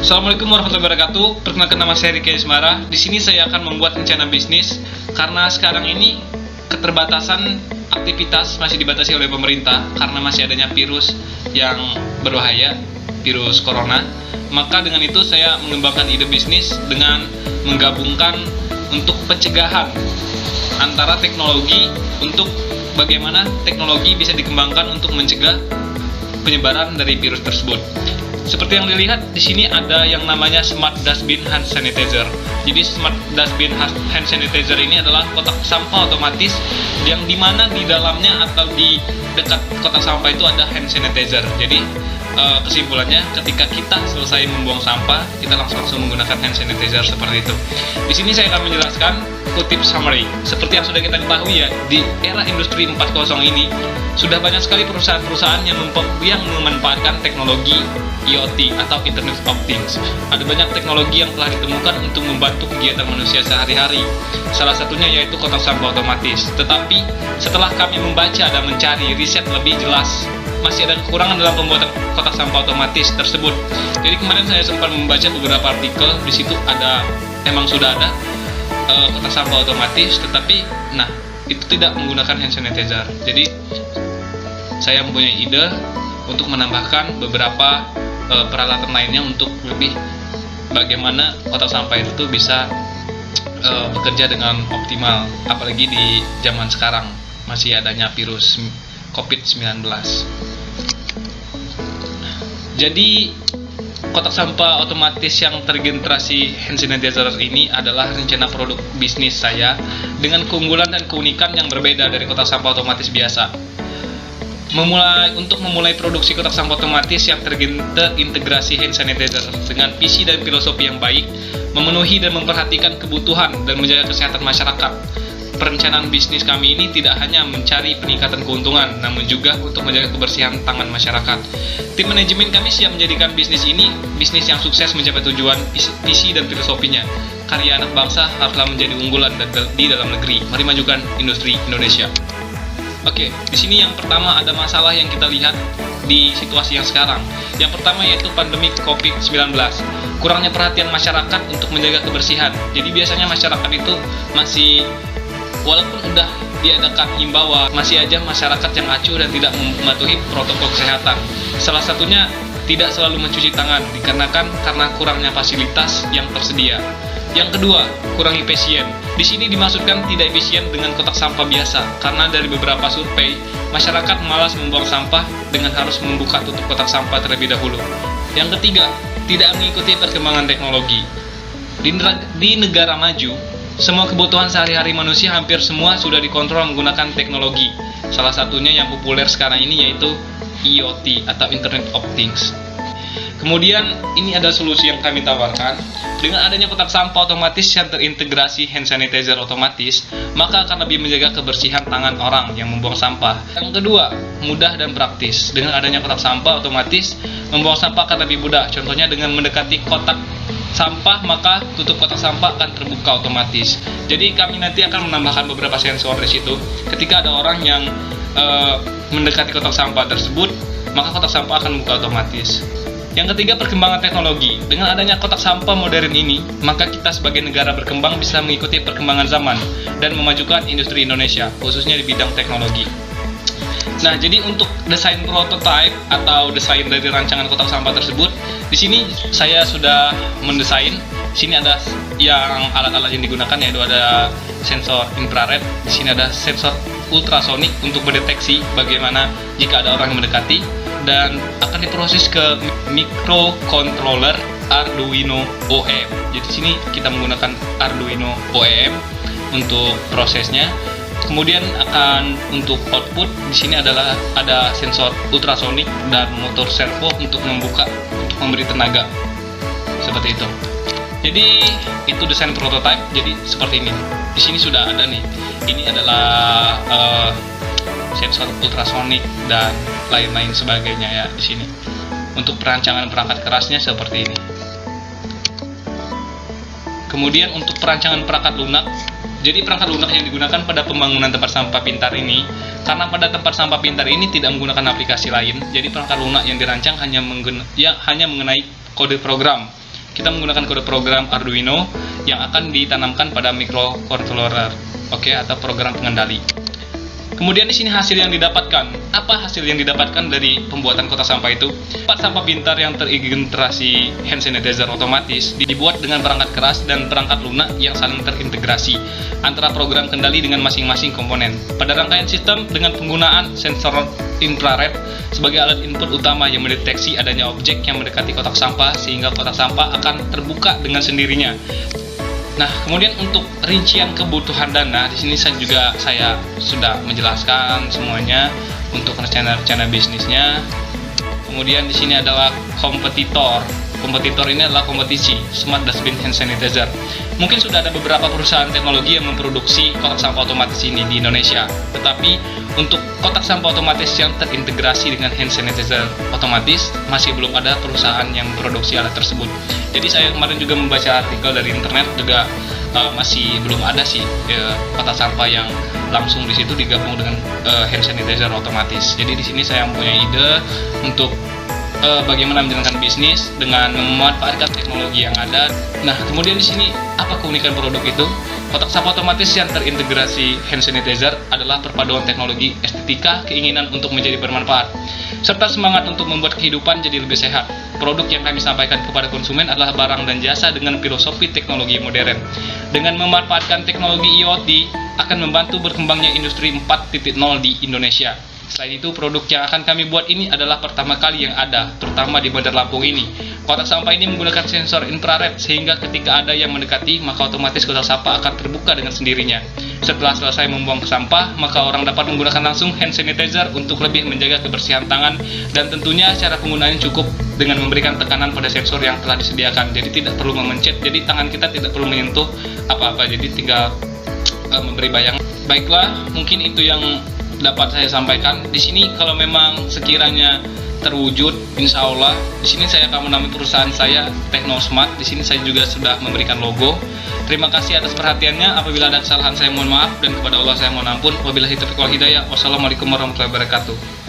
Assalamualaikum warahmatullahi wabarakatuh. Perkenalkan, nama saya Riki Ismara. Di sini saya akan membuat rencana bisnis karena sekarang ini keterbatasan aktivitas masih dibatasi oleh pemerintah karena masih adanya virus yang berbahaya, virus corona. Maka dengan itu saya mengembangkan ide bisnis dengan menggabungkan untuk pencegahan antara teknologi untuk bagaimana teknologi bisa dikembangkan untuk mencegah penyebaran dari virus tersebut. Seperti yang dilihat di sini ada yang namanya Smart Dustbin Hand Sanitizer. Jadi Smart Dustbin Hand Sanitizer ini adalah kotak sampah otomatis yang dimana di dalamnya atau di dekat kotak sampah itu ada hand sanitizer. Jadi kesimpulannya ketika kita selesai membuang sampah, kita langsung menggunakan hand sanitizer seperti itu. Di sini saya akan menjelaskan kutip summary. Seperti yang sudah kita ketahui ya, di era industri 4.0 ini sudah banyak sekali perusahaan-perusahaan yang memanfaatkan teknologi IoT atau Internet of Things. Ada banyak teknologi yang telah ditemukan untuk membantu kegiatan manusia sehari-hari. Salah satunya yaitu kotak sampah otomatis. Tetapi setelah kami membaca dan mencari riset lebih jelas, masih ada kekurangan dalam pembuatan kotak sampah otomatis tersebut. Jadi kemarin saya sempat membaca beberapa artikel, di situ emang sudah ada kotak sampah otomatis, tetapi itu tidak menggunakan hand sanitizer. Jadi saya mempunyai ide untuk menambahkan beberapa peralatan lainnya untuk lebih bagaimana kotak sampah itu bisa bekerja dengan optimal, apalagi di zaman sekarang masih adanya virus COVID-19. Jadi kotak sampah otomatis yang tergenerasi hand sanitizer ini adalah rencana produk bisnis saya dengan keunggulan dan keunikan yang berbeda dari kotak sampah otomatis biasa. Untuk memulai produksi kotak sampah otomatis yang terintegrasi hand sanitizer dengan visi dan filosofi yang baik, memenuhi dan memperhatikan kebutuhan dan menjaga kesehatan masyarakat. Perencanaan bisnis kami ini tidak hanya mencari peningkatan keuntungan, namun juga untuk menjaga kebersihan tangan masyarakat. Tim manajemen kami siap menjadikan bisnis ini bisnis yang sukses mencapai tujuan, visi dan filosofinya. Karya anak bangsa haruslah menjadi unggulan di dalam negeri. Mari majukan industri Indonesia. Oke, di sini yang pertama ada masalah yang kita lihat di situasi yang sekarang. Yang pertama yaitu pandemi COVID-19. Kurangnya perhatian masyarakat untuk menjaga kebersihan. Jadi biasanya masyarakat itu masih, walaupun udah diadakan himbauan, masih aja masyarakat yang acuh dan tidak mematuhi protokol kesehatan. Salah satunya tidak selalu mencuci tangan dikarenakan karena kurangnya fasilitas yang tersedia. Yang kedua, kurang efisien. Di sini dimaksudkan tidak efisien dengan kotak sampah biasa, karena dari beberapa survei, masyarakat malas membuang sampah dengan harus membuka tutup kotak sampah terlebih dahulu. Yang ketiga, tidak mengikuti perkembangan teknologi. Di negara maju, semua kebutuhan sehari-hari manusia hampir semua sudah dikontrol menggunakan teknologi. Salah satunya yang populer sekarang ini yaitu IoT atau Internet of Things. Kemudian ini ada solusi yang kami tawarkan. Dengan adanya kotak sampah otomatis yang terintegrasi hand sanitizer otomatis, maka akan lebih menjaga kebersihan tangan orang yang membuang sampah. Yang kedua, mudah dan praktis. Dengan adanya kotak sampah otomatis, membuang sampah akan lebih mudah. Contohnya dengan mendekati kotak sampah, maka tutup kotak sampah akan terbuka otomatis. Jadi kami nanti akan menambahkan beberapa sensor di situ. Ketika ada orang yang mendekati kotak sampah tersebut, maka kotak sampah akan buka otomatis. Yang ketiga, perkembangan teknologi. Dengan adanya kotak sampah modern ini, maka kita sebagai negara berkembang bisa mengikuti perkembangan zaman dan memajukan industri Indonesia, khususnya di bidang teknologi. Nah, jadi untuk desain prototype atau desain dari rancangan kotak sampah tersebut, di sini saya sudah mendesain. Di sini ada yang alat-alat yang digunakan, yaitu ada sensor infrared, di sini ada sensor ultrasonik untuk mendeteksi bagaimana jika ada orang yang mendekati, dan akan diproses ke microcontroller Arduino OEM. Jadi di sini kita menggunakan Arduino OEM untuk prosesnya. Kemudian untuk output di sini adalah ada sensor ultrasonik dan motor servo untuk memberi tenaga. Seperti itu. Jadi itu desain prototype. Jadi seperti ini. Di sini sudah ada nih. Ini adalah sensor ultrasonik dan lain-lain sebagainya ya di sini. Untuk perancangan perangkat kerasnya seperti ini. Kemudian untuk perancangan perangkat lunak, jadi perangkat lunak yang digunakan pada pembangunan tempat sampah pintar ini, karena pada tempat sampah pintar ini tidak menggunakan aplikasi lain, jadi perangkat lunak yang dirancang hanya mengenai kode program. kita menggunakan kode program Arduino yang akan ditanamkan pada microcontroller, atau program pengendali. Kemudian di sini hasil yang didapatkan. Apa hasil yang didapatkan dari pembuatan kotak sampah itu? 4 sampah pintar yang terintegrasi hand sanitizer otomatis dibuat dengan perangkat keras dan perangkat lunak yang saling terintegrasi antara program kendali dengan masing-masing komponen. Pada rangkaian sistem dengan penggunaan sensor infrared sebagai alat input utama yang mendeteksi adanya objek yang mendekati kotak sampah sehingga kotak sampah akan terbuka dengan sendirinya. Nah, kemudian untuk rincian kebutuhan dana, di sini saya sudah menjelaskan semuanya untuk rencana bisnisnya. Kemudian di sini adalah kompetitor. Kompetitor ini adalah kompetisi Smart Dustbin Hand Sanitizer. Mungkin sudah ada beberapa perusahaan teknologi yang memproduksi kotak sampah otomatis ini di Indonesia. Tetapi untuk kotak sampah otomatis yang terintegrasi dengan hand sanitizer otomatis masih belum ada perusahaan yang memproduksi alat tersebut. Jadi saya kemarin juga membaca artikel dari internet juga masih belum ada sih kotak sampah yang langsung di situ digabung dengan hand sanitizer otomatis. Jadi di sini saya mempunyai ide untuk bagaimana menjalankan bisnis dengan memanfaatkan teknologi yang ada. Nah, kemudian di sini apa keunikan produk itu? Kotak sampah otomatis yang terintegrasi hand sanitizer adalah perpaduan teknologi, estetika, keinginan untuk menjadi bermanfaat, serta semangat untuk membuat kehidupan jadi lebih sehat. Produk yang kami sampaikan kepada konsumen adalah barang dan jasa dengan filosofi teknologi modern. Dengan memanfaatkan teknologi IoT akan membantu berkembangnya industri 4.0 di Indonesia. Selain itu, produk yang akan kami buat ini adalah pertama kali yang ada, terutama di Bandar Lampung ini. Kotak sampah ini menggunakan sensor infrared, sehingga ketika ada yang mendekati, maka otomatis kotak sampah akan terbuka dengan sendirinya. Setelah selesai membuang sampah, maka orang dapat menggunakan langsung hand sanitizer untuk lebih menjaga kebersihan tangan, dan tentunya cara penggunaannya cukup dengan memberikan tekanan pada sensor yang telah disediakan. Jadi tidak perlu memencet, jadi tangan kita tidak perlu menyentuh apa-apa, jadi tinggal memberi bayang. Baiklah, mungkin itu yang dapat saya sampaikan di sini. Kalau memang sekiranya terwujud, insya Allah di sini saya akan menamai perusahaan saya Technosmart. Di sini saya juga sudah memberikan logo. Terima kasih atas perhatiannya. Apabila ada kesalahan saya mohon maaf, dan kepada Allah saya mohon ampun. Wabillahi taufiq wal hidayah. Wassalamualaikum warahmatullahi wabarakatuh.